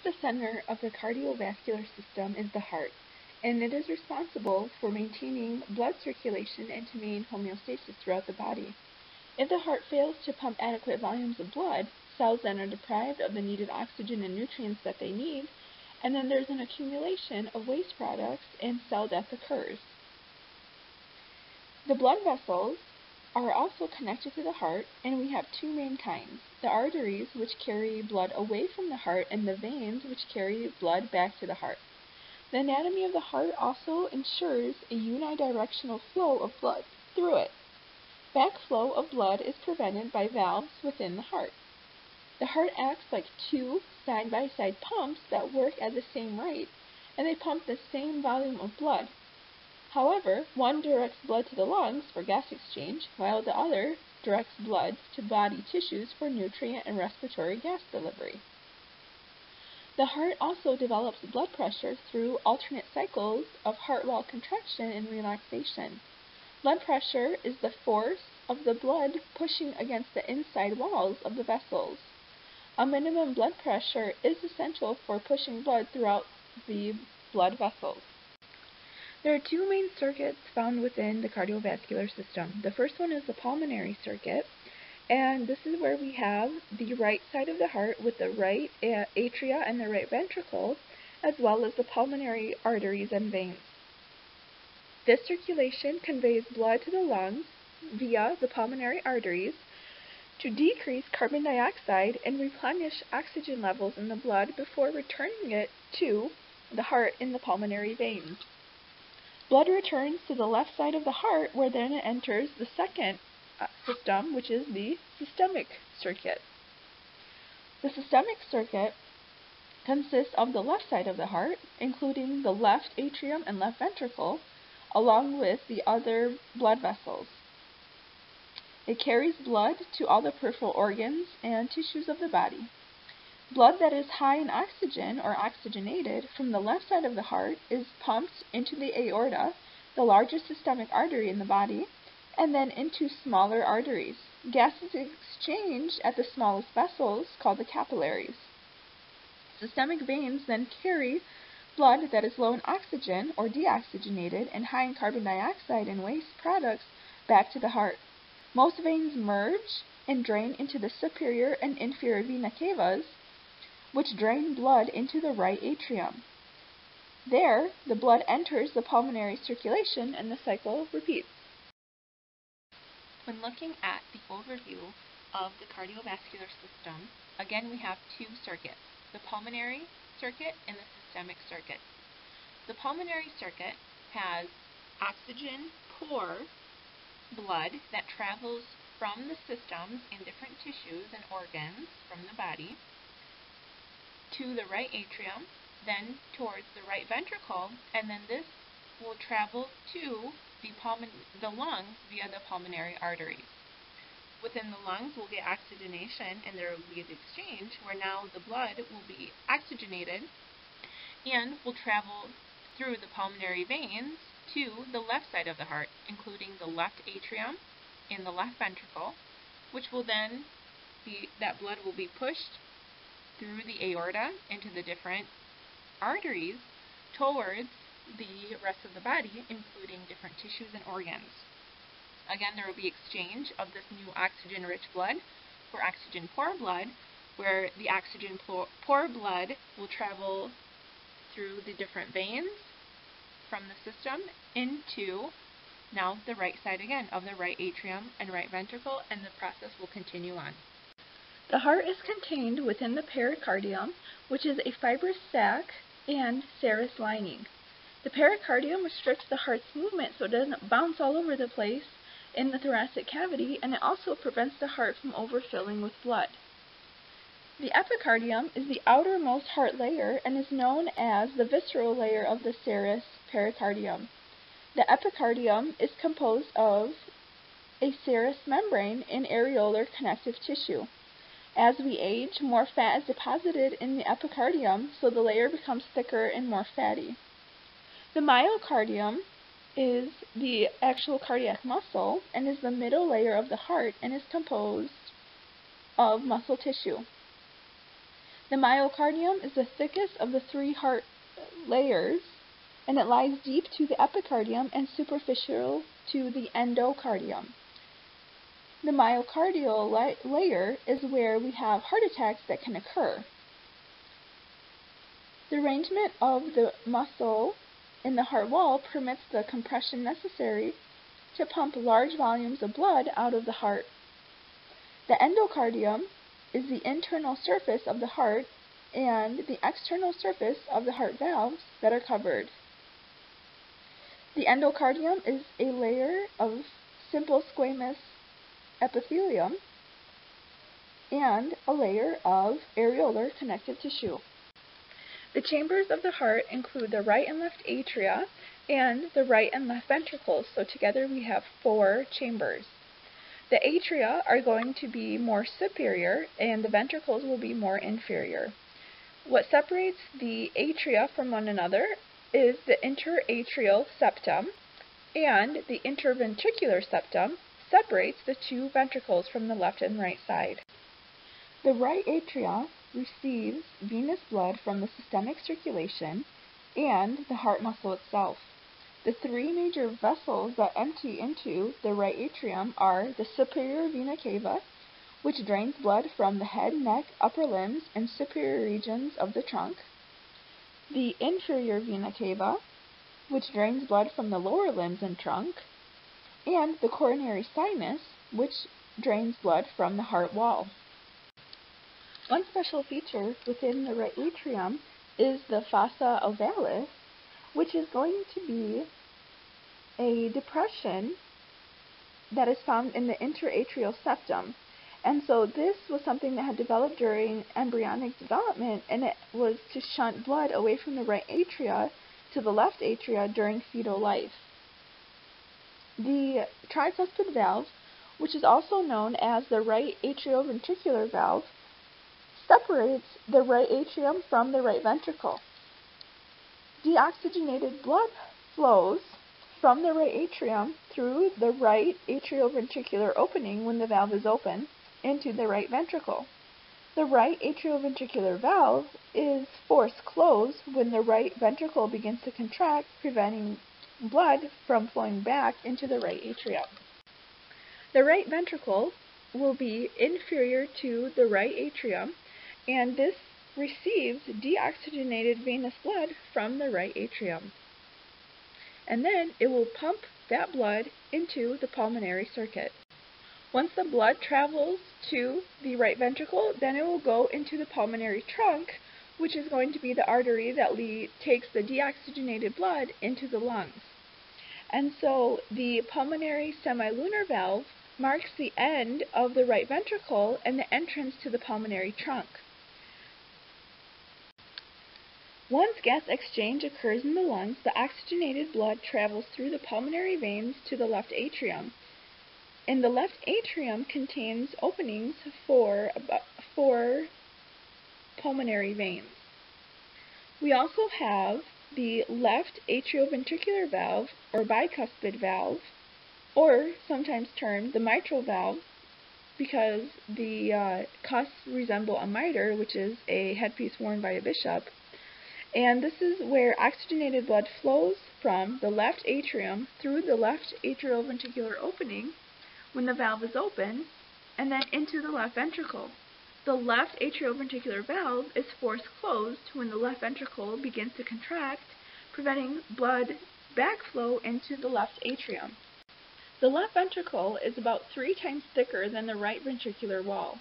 the center of the cardiovascular system is the heart, and it is responsible for maintaining blood circulation and to maintain homeostasis throughout the body. If the heart fails to pump adequate volumes of blood, cells then are deprived of the needed oxygen and nutrients that they need, and then there's an accumulation of waste products and cell death occurs. The blood vessels are also connected to the heart, and we have two main kinds: the arteries, which carry blood away from the heart, and the veins, which carry blood back to the heart. The anatomy of the heart also ensures a unidirectional flow of blood through it. Backflow of blood is prevented by valves within the heart. The heart acts like two side-by-side pumps that work at the same rate, and they pump the same volume of blood. However, one directs blood to the lungs for gas exchange, while the other directs blood to body tissues for nutrient and respiratory gas delivery. The heart also develops blood pressure through alternate cycles of heart wall contraction and relaxation. Blood pressure is the force of the blood pushing against the inside walls of the vessels. A minimum blood pressure is essential for pushing blood throughout the blood vessels. There are two main circuits found within the cardiovascular system. The first one is the pulmonary circuit, and this is where we have the right side of the heart with the right atria and the right ventricle, as well as the pulmonary arteries and veins. This circulation conveys blood to the lungs via the pulmonary arteries to decrease carbon dioxide and replenish oxygen levels in the blood before returning it to the heart in the pulmonary veins. Blood returns to the left side of the heart, where then it enters the second system, which is the systemic circuit. The systemic circuit consists of the left side of the heart, including the left atrium and left ventricle, along with the other blood vessels. It carries blood to all the peripheral organs and tissues of the body. Blood that is high in oxygen or oxygenated from the left side of the heart is pumped into the aorta, the largest systemic artery in the body, and then into smaller arteries. Gas is exchanged at the smallest vessels, called the capillaries. Systemic veins then carry blood that is low in oxygen or deoxygenated and high in carbon dioxide and waste products back to the heart. Most veins merge and drain into the superior and inferior vena cavas, which drain blood into the right atrium. There, the blood enters the pulmonary circulation and the cycle repeats. When looking at the overview of the cardiovascular system, again we have two circuits, the pulmonary circuit and the systemic circuit. The pulmonary circuit has oxygen-poor blood that travels from the systems in different tissues and organs from the body to the right atrium, then towards the right ventricle, and then this will travel to the lungs via the pulmonary arteries. Within the lungs, we'll get oxygenation, and there will be an exchange where now the blood will be oxygenated and will travel through the pulmonary veins to the left side of the heart, including the left atrium and the left ventricle, which will then that blood will be pushed through the aorta into the different arteries towards the rest of the body, including different tissues and organs. Again, there will be exchange of this new oxygen-rich blood for oxygen-poor blood, where the oxygen-poor blood will travel through the different veins from the system into now the right side again of the right atrium and right ventricle, and the process will continue on. The heart is contained within the pericardium, which is a fibrous sac and serous lining. The pericardium restricts the heart's movement so it doesn't bounce all over the place in the thoracic cavity, and it also prevents the heart from overfilling with blood. The epicardium is the outermost heart layer and is known as the visceral layer of the serous pericardium. The epicardium is composed of a serous membrane and areolar connective tissue. As we age, more fat is deposited in the epicardium, so the layer becomes thicker and more fatty. The myocardium is the actual cardiac muscle and is the middle layer of the heart and is composed of muscle tissue. The myocardium is the thickest of the three heart layers, and it lies deep to the epicardium and superficial to the endocardium. The myocardial layer is where we have heart attacks that can occur. The arrangement of the muscle in the heart wall permits the compression necessary to pump large volumes of blood out of the heart. The endocardium is the internal surface of the heart and the external surface of the heart valves that are covered. The endocardium is a layer of simple squamous epithelium and a layer of areolar connective tissue. The chambers of the heart include the right and left atria and the right and left ventricles, so together we have 4 chambers. The atria are going to be more superior and the ventricles will be more inferior. What separates the atria from one another is the interatrial septum, and the interventricular septum separates the 2 ventricles from the left and right side. The right atria receives venous blood from the systemic circulation and the heart muscle itself. The 3 major vessels that empty into the right atrium are the superior vena cava, which drains blood from the head, neck, upper limbs, and superior regions of the trunk, the inferior vena cava, which drains blood from the lower limbs and trunk, and the coronary sinus, which drains blood from the heart wall. One special feature within the right atrium is the fossa ovalis, which is going to be a depression that is found in the interatrial septum. And so this was something that had developed during embryonic development, and it was to shunt blood away from the right atria to the left atria during fetal life. The tricuspid valve, which is also known as the right atrioventricular valve, separates the right atrium from the right ventricle. Deoxygenated blood flows from the right atrium through the right atrioventricular opening when the valve is open into the right ventricle. The right atrioventricular valve is forced closed when the right ventricle begins to contract, preventing blood from flowing back into the right atrium. The right ventricle will be inferior to the right atrium, and this receives deoxygenated venous blood from the right atrium. And then it will pump that blood into the pulmonary circuit. Once the blood travels to the right ventricle, then it will go into the pulmonary trunk, which is going to be the artery that takes the deoxygenated blood into the lungs. And so the pulmonary semilunar valve marks the end of the right ventricle and the entrance to the pulmonary trunk. Once gas exchange occurs in the lungs, the oxygenated blood travels through the pulmonary veins to the left atrium. And the left atrium contains openings for 4 pulmonary veins. We also have the left atrioventricular valve, or bicuspid valve, or sometimes termed the mitral valve, because the cusps resemble a mitre, which is a headpiece worn by a bishop. And this is where oxygenated blood flows from the left atrium through the left atrioventricular opening when the valve is open, and then into the left ventricle. The left atrioventricular valve is forced closed when the left ventricle begins to contract, preventing blood backflow into the left atrium. The left ventricle is about 3 times thicker than the right ventricular wall.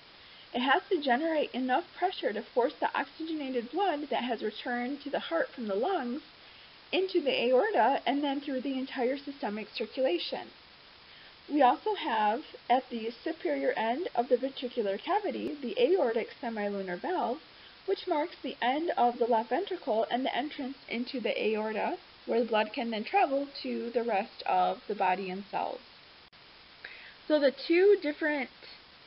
It has to generate enough pressure to force the oxygenated blood that has returned to the heart from the lungs into the aorta and then through the entire systemic circulation. We also have, at the superior end of the ventricular cavity, the aortic semilunar valve, which marks the end of the left ventricle and the entrance into the aorta, where the blood can then travel to the rest of the body and cells. So the 2 different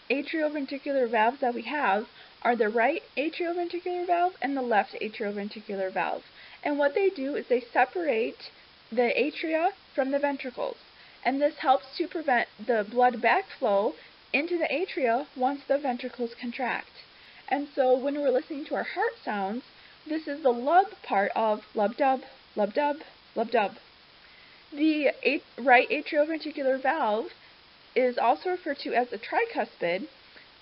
atrioventricular valves that we have are the right atrioventricular valve and the left atrioventricular valve. And what they do is they separate the atria from the ventricles. And this helps to prevent the blood backflow into the atria once the ventricles contract. And so when we're listening to our heart sounds, this is the lub part of lub-dub, lub-dub, lub-dub. The right atrioventricular valve is also referred to as the tricuspid,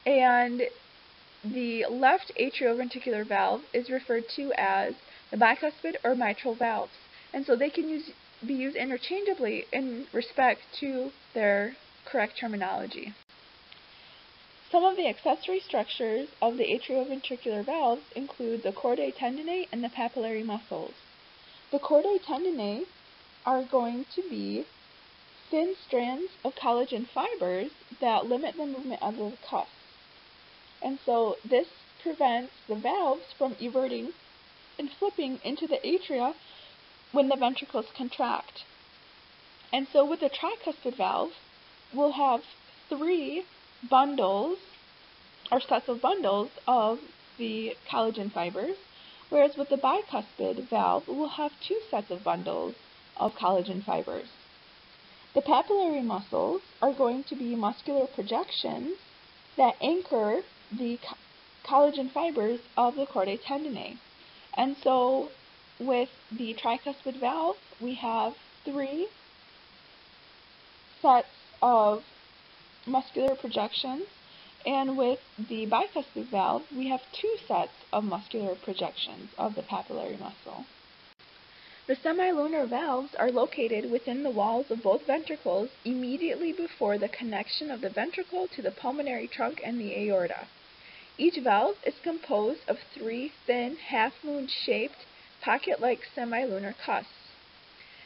and the left atrioventricular valve is referred to as the bicuspid or mitral valves. And so they can be used interchangeably in respect to their correct terminology. Some of the accessory structures of the atrioventricular valves include the chordae tendineae and the papillary muscles. The chordae tendineae are going to be thin strands of collagen fibers that limit the movement of the cusps. And so this prevents the valves from everting and flipping into the atria when the ventricles contract. And so with the tricuspid valve, we'll have 3 bundles or sets of bundles of the collagen fibers, whereas with the bicuspid valve, we'll have 2 sets of bundles of collagen fibers. The papillary muscles are going to be muscular projections that anchor the collagen fibers of the chordae tendineae. And so with the tricuspid valve, we have 3 sets of muscular projections, and with the bicuspid valve, we have 2 sets of muscular projections of the papillary muscle. The semilunar valves are located within the walls of both ventricles immediately before the connection of the ventricle to the pulmonary trunk and the aorta. Each valve is composed of 3 thin, half-moon-shaped, pocket-like semilunar cusps.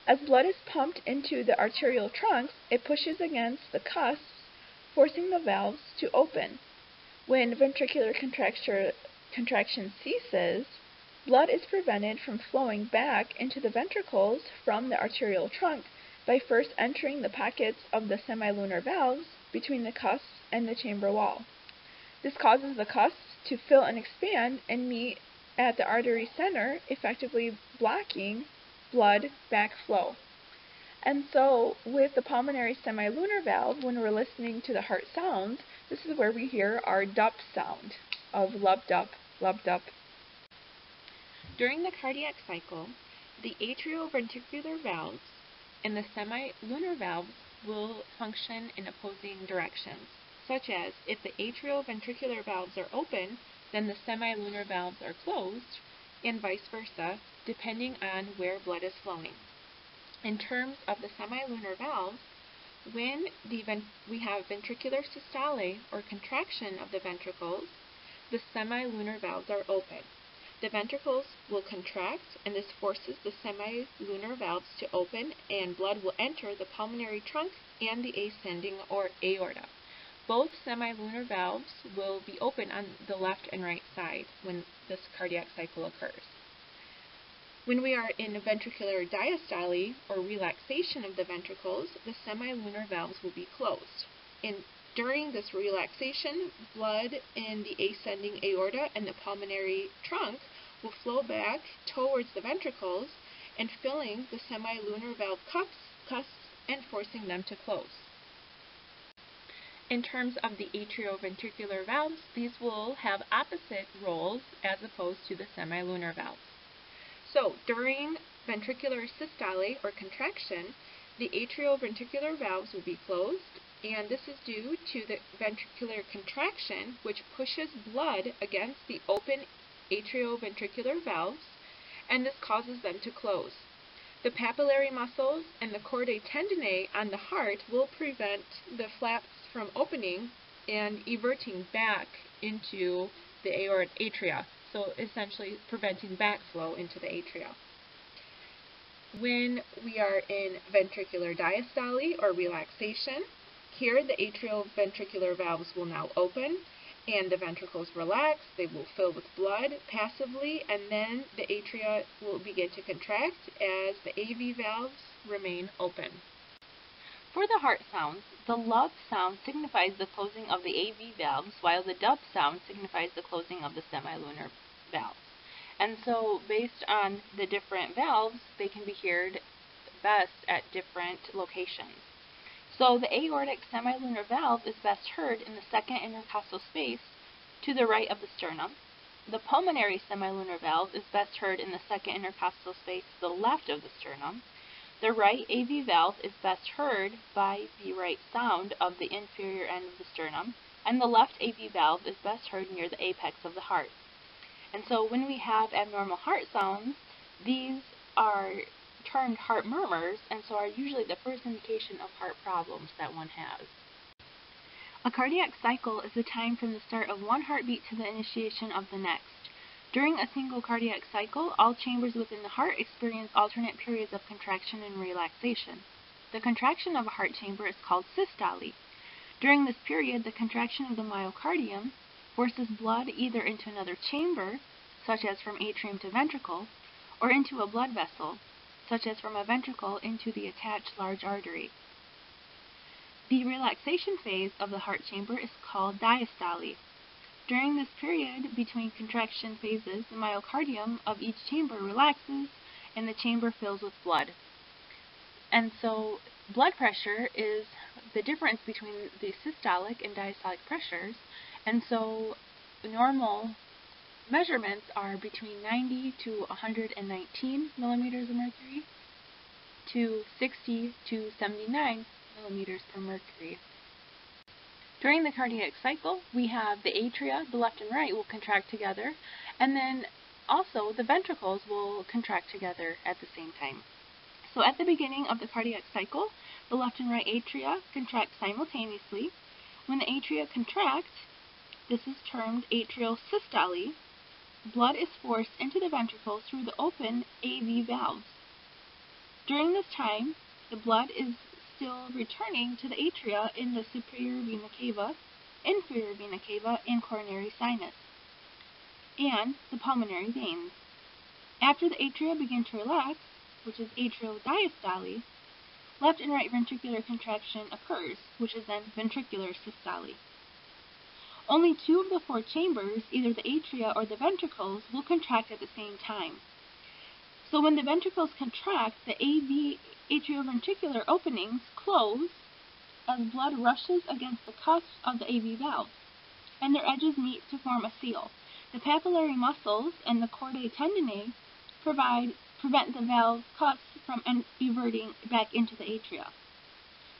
As blood is pumped into the arterial trunks, it pushes against the cusps, forcing the valves to open. When ventricular contraction ceases, blood is prevented from flowing back into the ventricles from the arterial trunk by first entering the pockets of the semilunar valves between the cusps and the chamber wall. This causes the cusps to fill and expand and meet at the artery center, effectively blocking blood backflow. And so with the pulmonary semilunar valve, when we're listening to the heart sounds, this is where we hear our dup sound of lub-dup, lub-dup. During the cardiac cycle, the atrioventricular valves and the semilunar valves will function in opposing directions, such as if the atrioventricular valves are open, then the semilunar valves are closed, and vice versa, depending on where blood is flowing. In terms of the semilunar valves, when we have ventricular systole or contraction of the ventricles, the semilunar valves are open. The ventricles will contract, and this forces the semilunar valves to open, and blood will enter the pulmonary trunk and the ascending or aorta. Both semilunar valves will be open on the left and right side when this cardiac cycle occurs. When we are in ventricular diastole, or relaxation of the ventricles, the semilunar valves will be closed. And during this relaxation, blood in the ascending aorta and the pulmonary trunk will flow back towards the ventricles and filling the semilunar valve cusps and forcing them to close. In terms of the atrioventricular valves, these will have opposite roles as opposed to the semilunar valves. So, during ventricular systole or contraction, the atrioventricular valves will be closed, and this is due to the ventricular contraction, which pushes blood against the open atrioventricular valves, and this causes them to close. The papillary muscles and the chordae tendineae on the heart will prevent the flaps from opening and everting back into the atria, so essentially preventing backflow into the atria. When we are in ventricular diastole or relaxation, here the atrioventricular valves will now open and the ventricles relax, they will fill with blood passively, and then the atria will begin to contract as the AV valves remain open. For the heart sounds, the lub sound signifies the closing of the AV valves, while the dup sound signifies the closing of the semilunar valves. And so, based on the different valves, they can be heard best at different locations. So, the aortic semilunar valve is best heard in the second intercostal space to the right of the sternum. The pulmonary semilunar valve is best heard in the second intercostal space to the left of the sternum. The right AV valve is best heard by the right sound of the inferior end of the sternum, and the left AV valve is best heard near the apex of the heart. And so when we have abnormal heart sounds, these are termed heart murmurs, and so are usually the first indication of heart problems that one has. A cardiac cycle is the time from the start of one heartbeat to the initiation of the next. During a single cardiac cycle, all chambers within the heart experience alternate periods of contraction and relaxation. The contraction of a heart chamber is called systole. During this period, the contraction of the myocardium forces blood either into another chamber, such as from atrium to ventricle, or into a blood vessel, such as from a ventricle into the attached large artery. The relaxation phase of the heart chamber is called diastole. During this period between contraction phases, the myocardium of each chamber relaxes and the chamber fills with blood. And so blood pressure is the difference between the systolic and diastolic pressures, and so normal measurements are between 90 to 119 millimeters of mercury to 60 to 79 millimeters per mercury. During the cardiac cycle, we have the atria, the left and right, will contract together, and then also the ventricles will contract together at the same time. So at the beginning of the cardiac cycle, the left and right atria contract simultaneously. When the atria contract, this is termed atrial systole. Blood is forced into the ventricles through the open AV valves. During this time, the blood is still returning to the atria in the superior vena cava, inferior vena cava, and coronary sinus, and the pulmonary veins. After the atria begin to relax, which is atrial diastole, left and right ventricular contraction occurs, which is then ventricular systole. Only two of the four chambers, either the atria or the ventricles, will contract at the same time. So when the ventricles contract, the atrioventricular openings close as blood rushes against the cusps of the AV valves, and their edges meet to form a seal. The papillary muscles and the chordae tendineae prevent the valve cusps from everting back into the atria.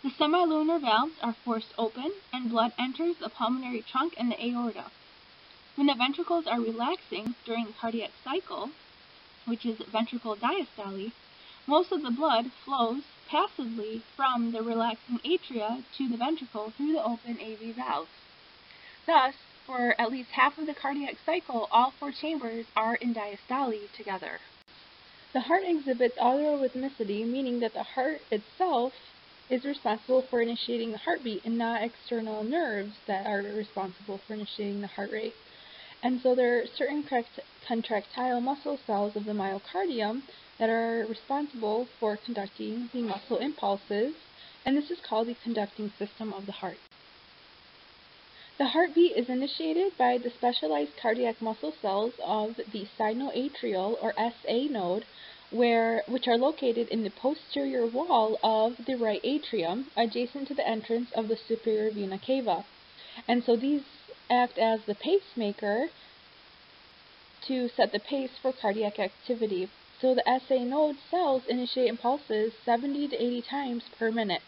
The semilunar valves are forced open, and blood enters the pulmonary trunk and the aorta. When the ventricles are relaxing during the cardiac cycle, which is ventricle diastole, most of the blood flows passively from the relaxing atria to the ventricle through the open AV valves. Thus, for at least half of the cardiac cycle, all four chambers are in diastole together. The heart exhibits autorhythmicity, meaning that the heart itself is responsible for initiating the heartbeat and not external nerves that are responsible for initiating the heart rate. And so there are certain contractile muscle cells of the myocardium that are responsible for conducting the muscle impulses, and this is called the conducting system of the heart. The heartbeat is initiated by the specialized cardiac muscle cells of the sinoatrial or SA node, which are located in the posterior wall of the right atrium, adjacent to the entrance of the superior vena cava. And so these act as the pacemaker to set the pace for cardiac activity. So the SA node cells initiate impulses 70 to 80 times per minute.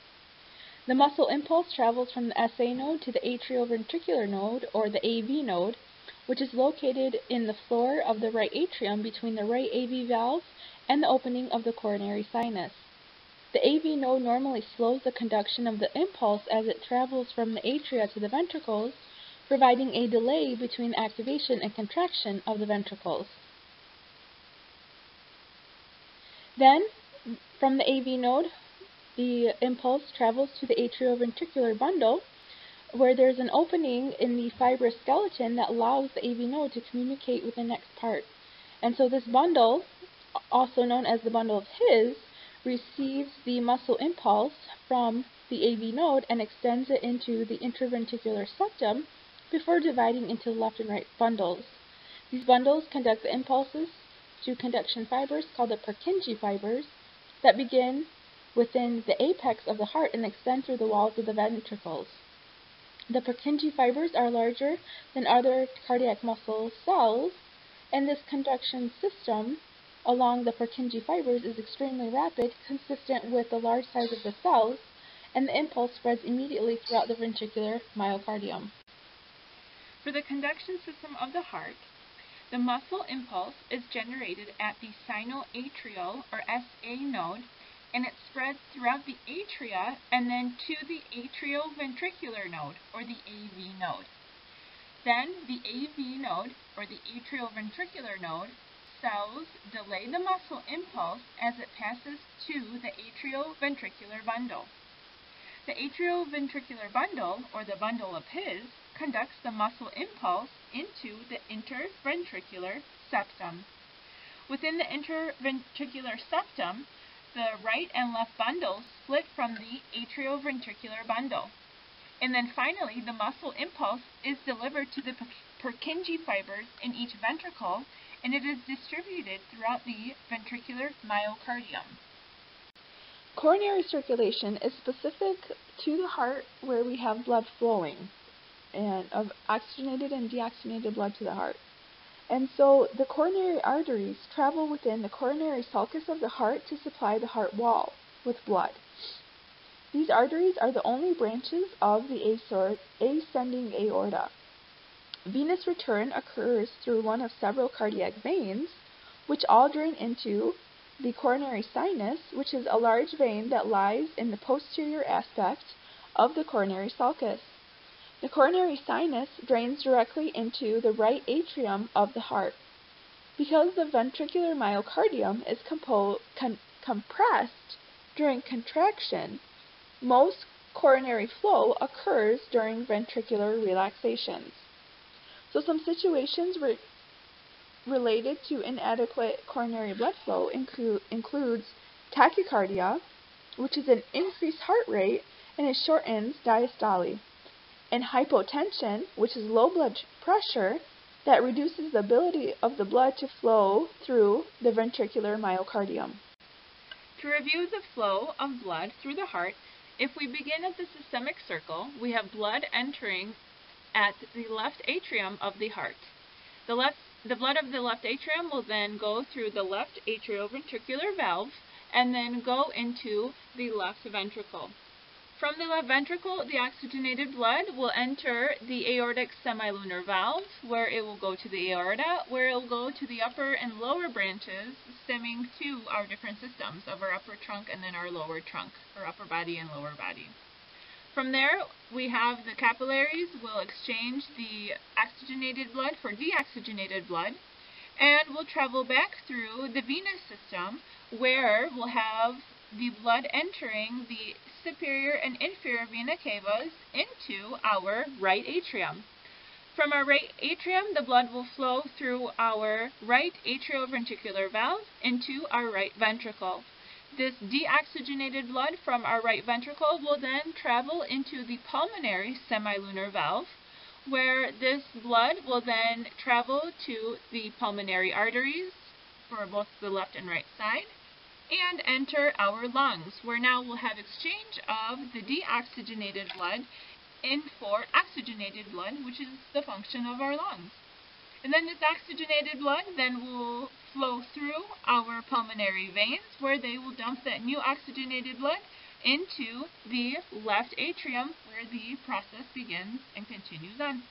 The muscle impulse travels from the SA node to the atrioventricular node, or the AV node, which is located in the floor of the right atrium between the right AV valve and the opening of the coronary sinus. The AV node normally slows the conduction of the impulse as it travels from the atria to the ventricles, providing a delay between activation and contraction of the ventricles. Then, from the AV node, the impulse travels to the atrioventricular bundle, where there's an opening in the fibrous skeleton that allows the AV node to communicate with the next part. And so this bundle, also known as the bundle of His, receives the muscle impulse from the AV node and extends it into the intraventricular septum before dividing into left and right bundles. These bundles conduct the impulses to conduction fibers called the Purkinje fibers that begin within the apex of the heart and extend through the walls of the ventricles. The Purkinje fibers are larger than other cardiac muscle cells, and this conduction system along the Purkinje fibers is extremely rapid, consistent with the large size of the cells, and the impulse spreads immediately throughout the ventricular myocardium. For the conduction system of the heart, the muscle impulse is generated at the sinoatrial, or SA node, and it spreads throughout the atria and then to the atrioventricular node, or the AV node. Then the AV node, or the atrioventricular node, cells delay the muscle impulse as it passes to the atrioventricular bundle. The atrioventricular bundle, or the bundle of His, conducts the muscle impulse into the interventricular septum. Within the interventricular septum, the right and left bundles split from the atrioventricular bundle. And then finally, the muscle impulse is delivered to the Purkinje fibers in each ventricle, and it is distributed throughout the ventricular myocardium. Coronary circulation is specific to the heart, where we have blood flowing, and of oxygenated and deoxygenated blood to the heart. And so the coronary arteries travel within the coronary sulcus of the heart to supply the heart wall with blood. These arteries are the only branches of the ascending aorta. Venous return occurs through one of several cardiac veins, which all drain into the coronary sinus, which is a large vein that lies in the posterior aspect of the coronary sulcus. The coronary sinus drains directly into the right atrium of the heart. Because the ventricular myocardium is compressed during contraction, most coronary flow occurs during ventricular relaxations. So some situations related to inadequate coronary blood flow includes tachycardia, which is an increased heart rate and it shortens diastole, and hypotension, which is low blood pressure that reduces the ability of the blood to flow through the ventricular myocardium. To review the flow of blood through the heart, if we begin at the systemic circle, we have blood entering at the left atrium of the heart. The blood of the left atrium will then go through the left atrioventricular valve and then go into the left ventricle. From the left ventricle, the oxygenated blood will enter the aortic semilunar valve, where it will go to the aorta, where it will go to the upper and lower branches stemming to our different systems of our upper trunk and then our lower trunk, or upper body and lower body. From there, we have the capillaries will exchange the oxygenated blood for deoxygenated blood, and will travel back through the venous system, where we'll have the blood entering the superior and inferior vena cavas into our right atrium. From our right atrium, the blood will flow through our right atrioventricular valve into our right ventricle. This deoxygenated blood from our right ventricle will then travel into the pulmonary semilunar valve, where this blood will then travel to the pulmonary arteries for both the left and right side, and enter our lungs, where now we'll have exchange of the deoxygenated blood in for oxygenated blood, which is the function of our lungs. And then this oxygenated blood then will flow through our pulmonary veins, where they will dump that new oxygenated blood into the left atrium, where the process begins and continues on.